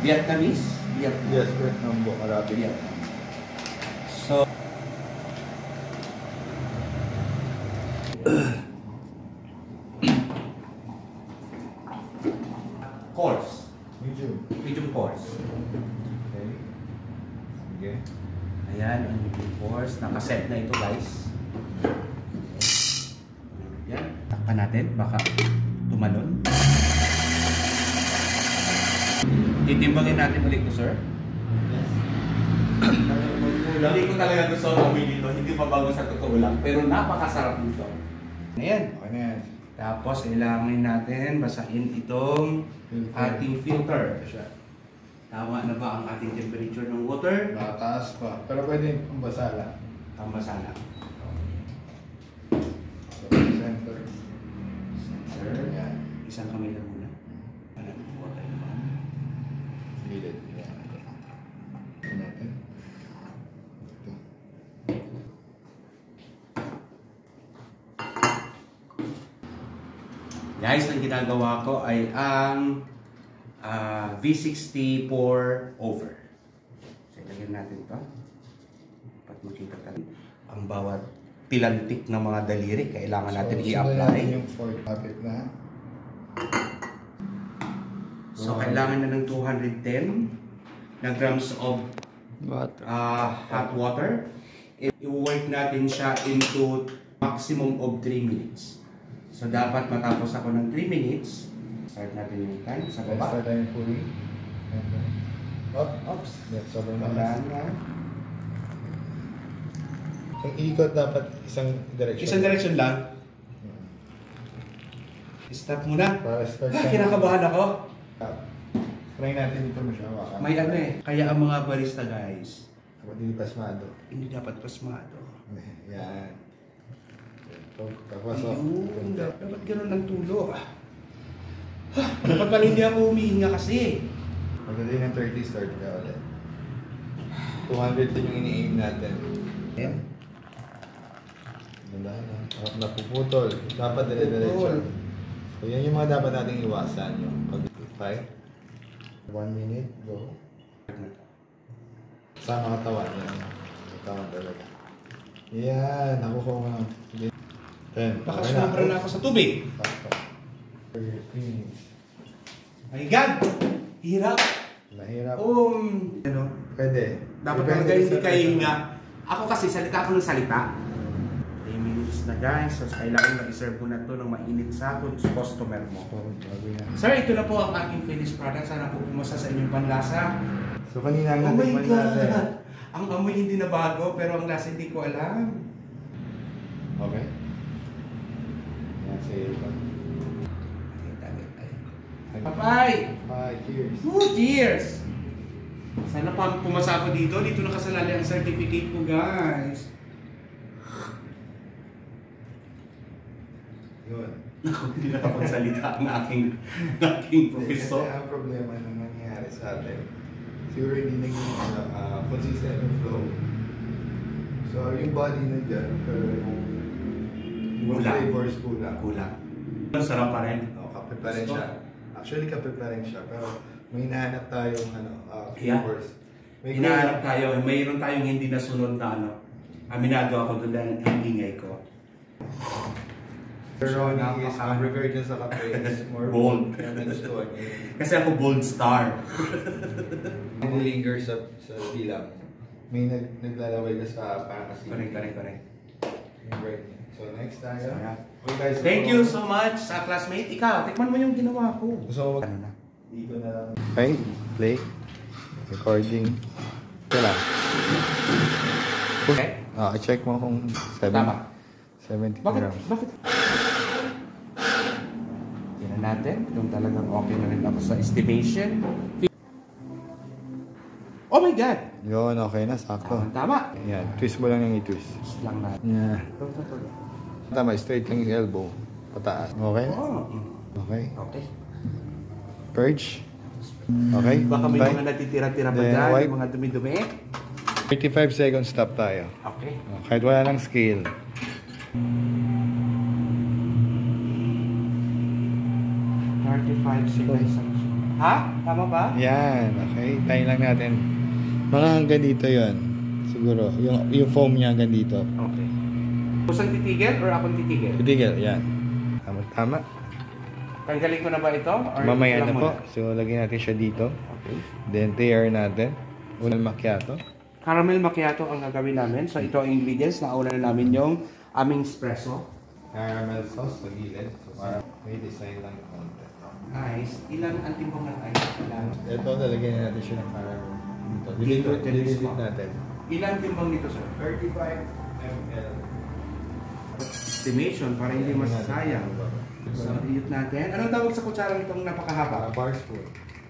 Vietnamese? Vietnam. Yes, Vietnam po. Arabic. Vietnam. So, course. Medium course. Okay. Sige. Ayan, ang medium course. Nakaset na ito, guys. Yan. Takpan natin. Baka tumalon. Titimbangin natin ulit ito, sir. Yes. Hindi ko talaga gusto ang amoy dito. Hindi mabago sa totoo lang. Pero napakasarap nito. Ayan. Okay na yan. Tapos, kailangan natin basahin itong ating filter. Tama na ba ang ating temperature ng water? Mataas pa. Pero pwede yung basa lang. Tama sana. Center. Sir, Yan. isang kamay lang muna. Alam mo, water naman. Gilid. Yan. Ito natin. Ito. Guys, ang ginagawa ko ay ang V60 pour over. So, ilagyan natin ito. Dapat makita tayo. Ang bawat pilantik ng mga daliri, kailangan natin i-apply. Yung 4 packet na. So, kailangan na ng 210 na grams of hot water. I-work natin siya into maximum of 3 minutes. So, dapat matapos ako ng 3 minutes. Start natin yung time sa baba. Start tayo yung pouring. Oops. Yeah, sobrang Wala lakas. na. Ang ikot dapat isang direction. Isang direction lang. Stop muna. Para start Kinakabahan ako. Try natin dito mo siya hawakan. May ano eh. Kaya ang mga barista guys, Hindi pasmado. hindi dapat pasmado. Yan. Tapos Ayun, dapat ganun ang tulo. Dapat pala hindi ako humihinga kasi. pagdating ng 30, start ka ulit. 200 din yung ini-aim natin. Ayan. Wala na. Harap na puputol. Dapat dire-diretso. So yan yung mga dapat nating iwasan. Yung pag 5. 1 minute, go. Sama katawan yan. Katawan talaga. Yan, nakuha ko nga. 10. Baka sumabra na ako sa tubig. 3 minutes. My God! Hirap. Mahirap. Ano? Pwede. Dapat Depende talaga hindi sa kayo person. hinga. Ako kasi salita ako ng salita. 3 minutes na guys. So kailangan ma-serve ko na to ng mainit sa customer mo. Sir, ito na po ang aking finished product. Sana po pumasa sa inyong panlasa. So kanina ang Oh my natikman God! natin. Ang amoy hindi na bago pero ang lasa hindi ko alam. Okay. Yan, sige. Papay! Bye, cheers. Oh, cheers! Sana pa pumasa ako dito. Dito nakasalali ang certificate ko, guys. Yun. Naku, hindi nakapagsalita ang aking professor. Kasi ang problema na nangyayari sa atin, siguro hindi naging consistent yung flow. So, yung body na dyan, pero yung flavors kulang. Kulang. Ang sarap pa rin. Kape pa rin siya. Actually, kape pa rin siya, pero may hinahanap tayong Yeah. flavors. May Hinahanap tayo, mayroon tayong hindi nasunod na ano. Aminado ako doon dahil ang ingay ko. Pero ang prepared dyan sa kape is more Bold. Kaya nagustuhan niya. Kasi ako bold star. Nililinger sa bilang. May naglalaway ka sa pangasin. Correct. Yung bread niya. So next tayo. Sarap. Okay, guys, Thank you so much sa classmate. Ikaw, tikman mo yung ginawa ko. So, Ano na? dito na lang. Okay, play. Recording. Ito lang. Okay. I-check mo kung 70 Bakit? grams. Bakit? Tignan natin kung talagang okay na rin ako sa estimation. Oh my God! Yun, okay na. Sakto. Tama. Yan. Twist mo lang yung i-twist. Just lang natin. Yeah. Tama, straight lang yung elbow. Pataas. Okay? Oh. Okay. Okay. Purge. Okay. Baka may Bye. mga natitira-tira pa Then dyan, wipe. yung mga dumi-dumi. 35 seconds stop tayo. Okay. Kahit wala ng scale. 35 seconds. Ha? Tama ba? Yan, okay. Tayo lang natin. Mga hanggang dito yon siguro. Yung foam niya hanggang dito. Okay. Kusang titigil or akong titigil? Titigil, yan. Tama. Tanggalin ko na ba ito? Or Mamaya na po. So, lagyan natin siya dito. Okay. Then, tear natin. Unang macchiato. Caramel macchiato ang gagawin namin. So, ito ang ingredients. Nauna na namin yung aming espresso. Caramel sauce sa gilid. So, para may design lang yung konti. Nice. Ilan ang timbang ng ice? Ito, lalagyan natin siya ng caramel. Dito, Dilute natin. Ilan timbang nito, sir? 35 ml. Estimation para hindi masayang. So, dilute natin. Anong tawag sa kutsarang itong napakahaba? Bar spoon.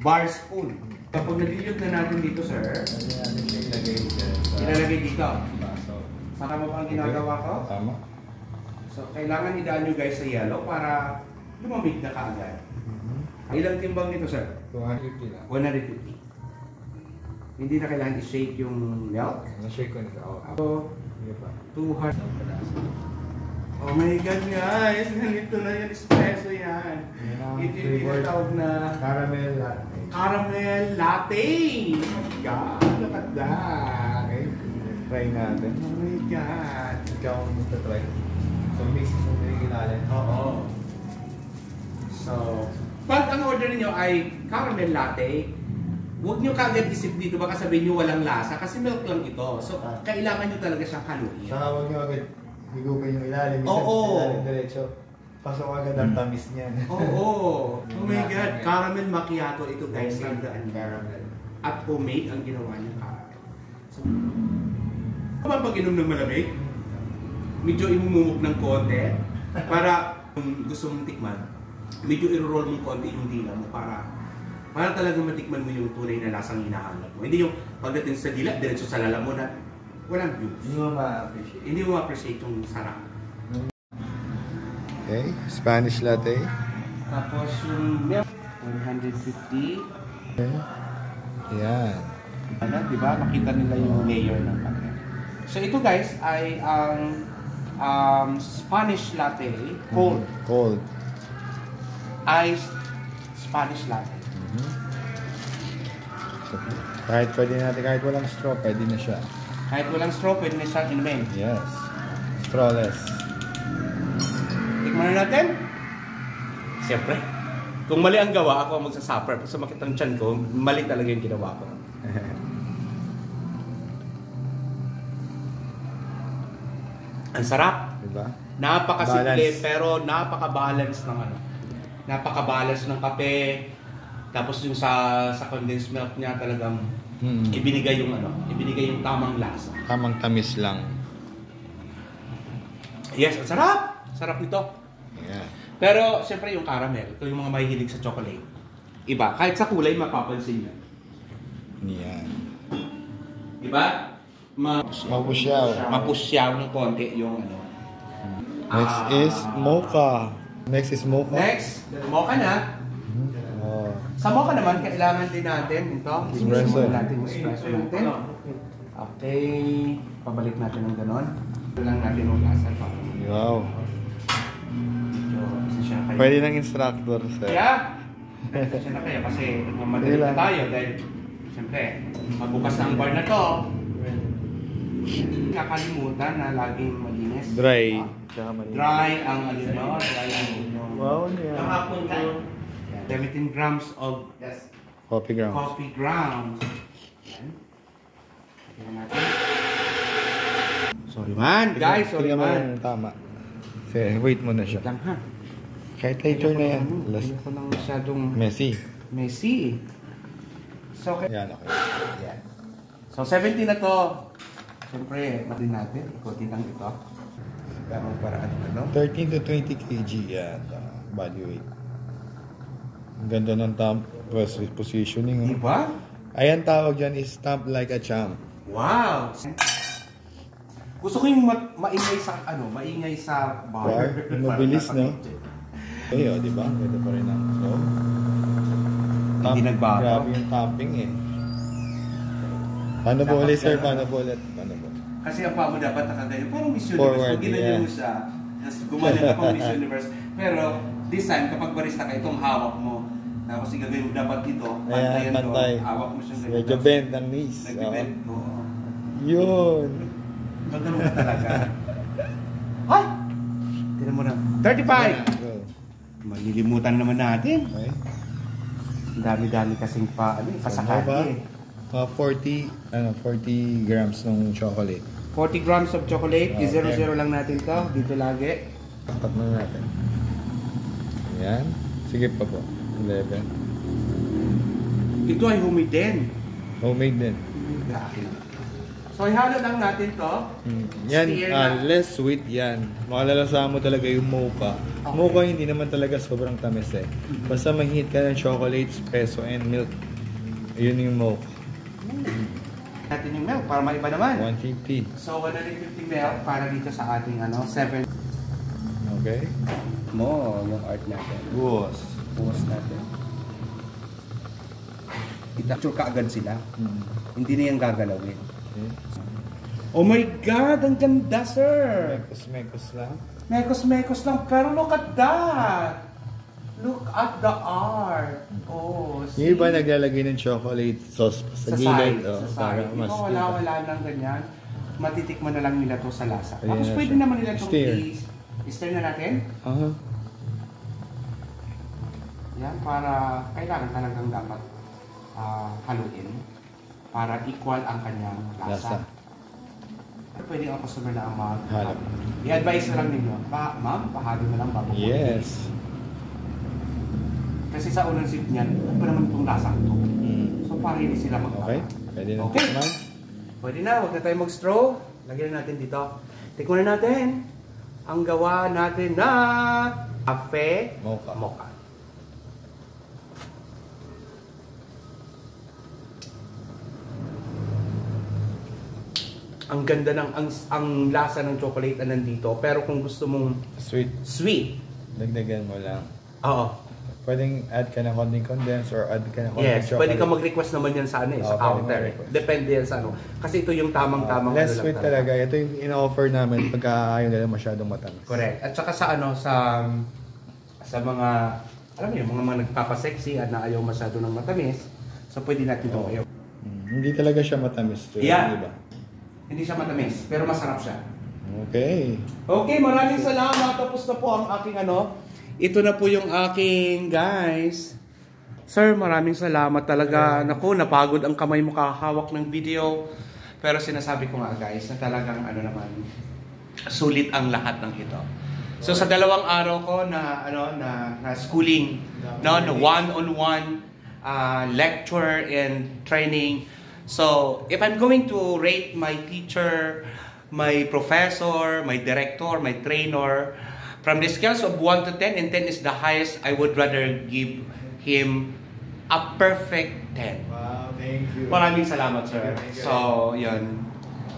Bar spoon. Kapag na-dilute na natin dito, sir, Natin siya ilagay dito. ilalagay dito. Baso. Saka mo pa ang ginagawa ko? Tama. So, kailangan idaan nyo guys sa yellow para lumamig na kaagad. Ilang timbang nito, sir? 250 lang. 150. Hindi na kailangan i-shake yung milk. Na-shake ko nito. So, Sige pa. 200. Oh my God, guys! Ganito na yung espresso yan. Ito yung tinatawag na Caramel latte. caramel latte. Oh my God, look at that. Okay. Try natin. Oh my God. Ikaw ang magta-try. So, mix mo na yung ilalim. Oo. So, pag ang order niyo ay caramel latte, huwag niyo kagad isip dito, baka sabihin niyo walang lasa kasi milk lang ito. So, kailangan niyo talaga siyang haluin. Saka huwag nyo agad higupin yung ilalim. Oo. Ilalim diretso. Pasok agad ang tamis niyan. Oo. Oh my God, caramel macchiato ito guys. Tandaan niyo. Caramel. At homemade ang ginawa niyang caramel. So, ano pag inom ng malamig? Medyo imumumok ng konti para kung gusto mong tikman, medyo i-roll mong konti yung dila mo para talagang matikman mo yung tunay na lasang hinahanap mo. Hindi yung pagdating sa dila, diretso sa lalamunan, walang views. Hindi mo ma-appreciate. Hindi mo ma-appreciate yung sarap. Okay, Spanish latte. Tapos yung milk, 150. Okay. Yan. Ano, di ba? Makita nila yung layer ng kape. So ito guys ay ang Spanish latte, cold. Cold. Iced Spanish latte. So, kahit pwede natin, kahit walang straw, pwede na siya. Kahit walang straw, pwede na siyang inumin. Yes. Strawless. Tikman na natin. Siyempre, kung mali ang gawa, ako ang magsasuffer. Pag sumakit ang tiyan ko, mali talaga yung ginawa ko. Ang sarap. Diba? Napakasimple Balance. pero napaka-balance ng ano. Napaka-balance ng kape. Tapos yung sa condensed milk niya talagang ibinigay yung ibinigay yung tamang lasa. Tamang tamis lang. Yes, ang sarap. Sarap nito. Yeah. Pero siyempre yung caramel, ito yung mga mahihilig sa chocolate. Iba, kahit sa kulay mapapansin niyo. Yan. Diba? Mapusyaw. Mapusyaw ng konti yung ano. Next is mocha. Next is mocha. Next, mocha na. Oh. Sa mocha naman, kailangan din natin ito. Espresso. Simulan natin yung espresso natin. Okay. Pabalik natin ng ganon. Ito lang natin yung lasa. Wow. Pasensya na kayo. Pwede ng instructor, sir. Kaya, pasensya na kayo kasi nagmamadali na tayo dahil siyempre, magbukas na ang bar na to. Nakalimutan na laging malinis. Dry. Dry ang ano nyo, dry ang nyo. Wow, yeah. Kahapon tayo. 17 grams of Coffee grounds. coffee grounds. Yan. Tingnan natin. Sorry man, guys. Sorry Tingnan mo man. yung tama. Sige, wait mo na siya. Lang ha. Kahit later na yan. Last. Ayoko lang masyadong Messy. messy. So, Yan, okay. yan. So, 17 na to. Siyempre, matin natin. Ikotin lang ito. Tamang paraan ano? 13 to 20 kg yan. Body weight. Ang ganda ng thumb positioning. Oh. Diba? Ayan tawag dyan is stamp like a champ. Wow! Gusto ko yung maingay sa bar. Mabilis, no? Okay, oh, di ba? Pwede pa rin ang so. Hindi nagbago. Grabe yung tapping eh. Paano po ulit, sir? Paano po ulit? Paano po? Kasi ang paa mo dapat nakaganyan. Parang Miss Universe. Forward, Pag ginanyan mo siya, gumana ka pang Miss Universe. Pero, This time, kapag barista ka, itong hawak mo. Tapos igagawin mo dapat dito. Ayan, pantay. Hawak mo siya ganito. Medyo bend ang knees. Nag-bend. Oo. Yun. Gagano ka talaga. Ay! Tinan mo na. 35! Go. Malilimutan naman natin. Okay. Ang dami-dami kasing pasakali ba? eh. 40 grams ng chocolate. 40 grams of chocolate. Okay. I-0-0 lang natin to. Dito lagi. Tapat na natin. Ayan. Sige pa po. 11. Ito ay homemade din. Homemade din. So, ihalo lang natin to. Yan, Steer na. less sweet yan. Makalalasahan mo talaga yung mocha. Okay. Mocha hindi naman talaga sobrang tamis eh. Basta mahihit ka ng chocolate, espresso, and milk. Yun yung mocha. Natin yung milk para maiba naman. 150. So, 150 milk para dito sa ating 7. Okay. Mo, yung art natin. Buhos. Buhos natin. Itakture ka agad sila. Hindi na yung gagalawin. Okay. Oh my God! Ang ganda, sir! Mekos-mekos lang. Mekos-mekos lang, pero look at that! Look at the art! Oh, see? Yung iba naglalagay ng chocolate sauce sa gilid. Sa side. Mas Wala lang ganyan. Matitikman na lang nila to sa lasa. Ayan Tapos na pwede siya. naman nila itong Stir. i-stir na natin. Yan, para kailangan talagang dapat haluin para equal ang kanyang lasa. Pwede ang customer na ang Halo. I-advise na lang ninyo, ma'am, pahalo na lang bago Yes. Kasi sa unang sip niyan, ano pa naman itong lasang ito? So para hindi sila magtaka. Okay. Pwede na Okay. tikman. Pwede na, huwag na tayo mag-straw. Lagyan na natin dito. Tikman na natin ang gawa natin na cafe mocha. Ang ganda ng ang lasa ng chocolate na nandito, pero kung gusto mong sweet, Dagdagan mo lang. oo. Pwedeng add ka ng konting condense or add ka ng konting Yes, chocolate. pwede ka mag-request naman yan sa ano eh, sa Okay, counter. mag-request. Depende yan sa ano. Kasi ito yung tamang-tamang less ano lang sweet talaga. Ito yung in-offer namin pagka ayaw nila masyadong matamis. Correct. At saka sa ano, sa mga, alam mo yun, mga nagpapasexy at na ayaw masyado ng matamis, so pwede natin ito ayaw. Hindi talaga siya matamis. Yeah. Diba? Hindi siya matamis, pero masarap siya. Okay. Okay, maraming salamat. Tapos na po ang aking ano. Ito na po yung aking guys. Sir, maraming salamat talaga. Naku, napagod ang kamay mo kahawak ng video. Pero sinasabi ko nga guys, na talagang ano naman, sulit ang lahat ng ito. So sa 2 araw ko na ano na schooling, no, na one-on-one lecture and training. So, if I'm going to rate my teacher, my professor, my director, my trainer, from the scales of 1 to 10, and 10 is the highest, I would rather give him a perfect 10. Wow, thank you. Maraming salamat, sir. Thank you. So, yun.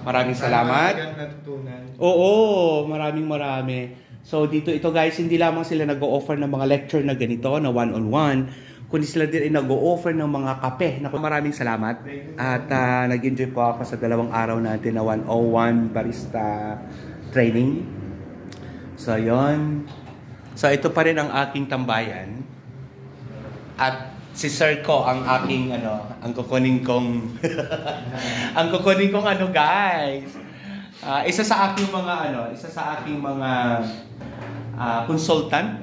Maraming salamat. Natutunan. Oo, marami. So, dito ito guys, hindi lamang sila nag-o-offer ng mga lecture na ganito, na one-on-one, kundi sila din ay nag-o-offer ng mga kape. Naku, maraming salamat. At nag-enjoy po ako sa 2 araw natin na 101 barista training. So, yon. So, ito pa rin ang aking tambayan. At si Sir ko ang aking, ang kukunin kong, ang kukunin kong guys. Isa sa aking mga, consultant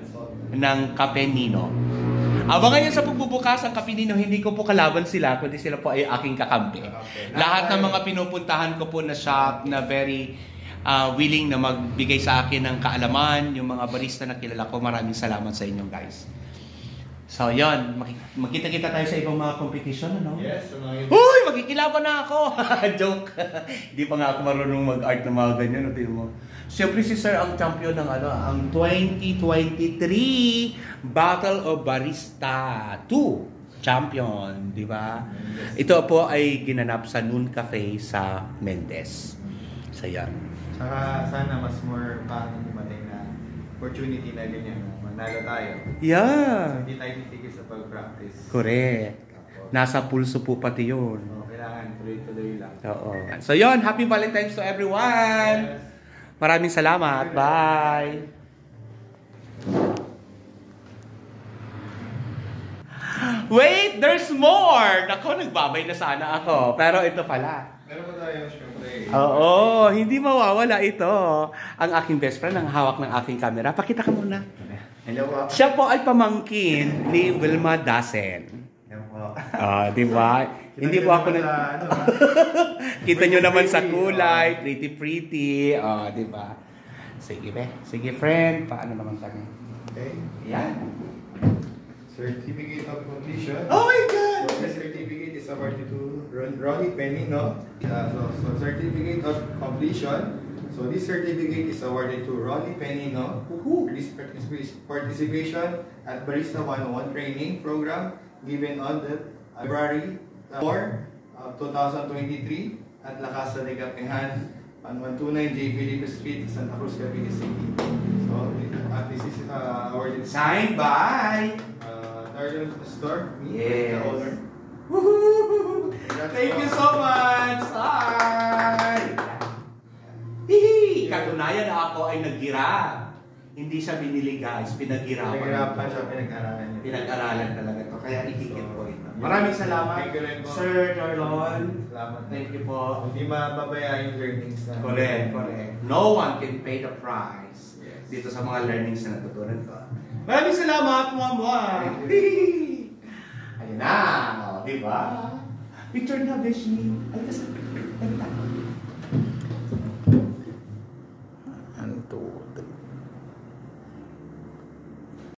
ng Cafe Nino. Abangan yan sa pagbubukas ang Cafe Nino, hindi ko po kalaban sila, kundi sila po ay aking kakampi. Lahat ng mga pinupuntahan ko po na shop na very willing na magbigay sa akin ng kaalaman, yung mga barista na kilala ko, maraming salamat sa inyo guys. So yon, magkita-kita tayo sa ibang mga competition, ano? Yes, Uy, magkikilaban na ako! Joke! Hindi pa nga ako marunong mag-art ng mga ganyan, no? Tingnan mo. Siyempre si Sir ang champion ng ang 2023 Battle of Barista 2 champion, di ba? Ito po ay ginanap sa Noon Cafe sa Mendez. So yan. Saka sana mas more paano dumating na opportunity na ganyan. Manalo tayo. Yeah. Hindi tayo titigil sa pag-practice. Correct. Nasa pulso po pati yun. Kailangan tuloy-tuloy lang. Oo. So yon, happy Valentine's to everyone. Yes. Maraming salamat. Bye. Wait, there's more! Nako, nagbabay na sana ako. Pero ito pala. Meron pa tayo, syempre. Oo, hindi mawawala ito. Ang aking best friend ang hawak ng aking camera. Pakita ka muna. Hello po. Siya po ay pamangkin ni Wilma Dasen. Hello po. Di ba? Hindi po ako na... Kita nyo naman sa kulay, pretty. Di ba? Sige, Sige, friend. Paano naman kami? Okay. Yan. Certificate of completion. Oh my God! So, the certificate is awarded to Ronnie Penny, no? So, certificate of completion. So, this certificate is awarded to Ronnie Penny, no? For this participation at Barista 101 training program given on the February 4, 2023 at La Casa de Capehan, 129 J. Felipe Street, Santa Cruz, Cavite City. So, this is awarded. Signed by... Darren Store, me, Yes. the owner. Woohoo! Thank you so much! Hi! Hihi! Katunayan na ako ay naghirap. Hindi siya binili guys, pinaghirapan. Pinaghirapan siya, pinag-aralan niya. Pinag-aralan talaga to, kaya ikikit ko ito. Maraming salamat, Thank you rin po. Sir Darlon. Salamat. Thank you po. Hindi mababaya yung learnings na. Correct. No one can pay the price Yes. dito sa mga learnings na natutunan ko. Maraming salamat, Mama! Ayun na, di ba? Picture na, Beshi. Halika sa...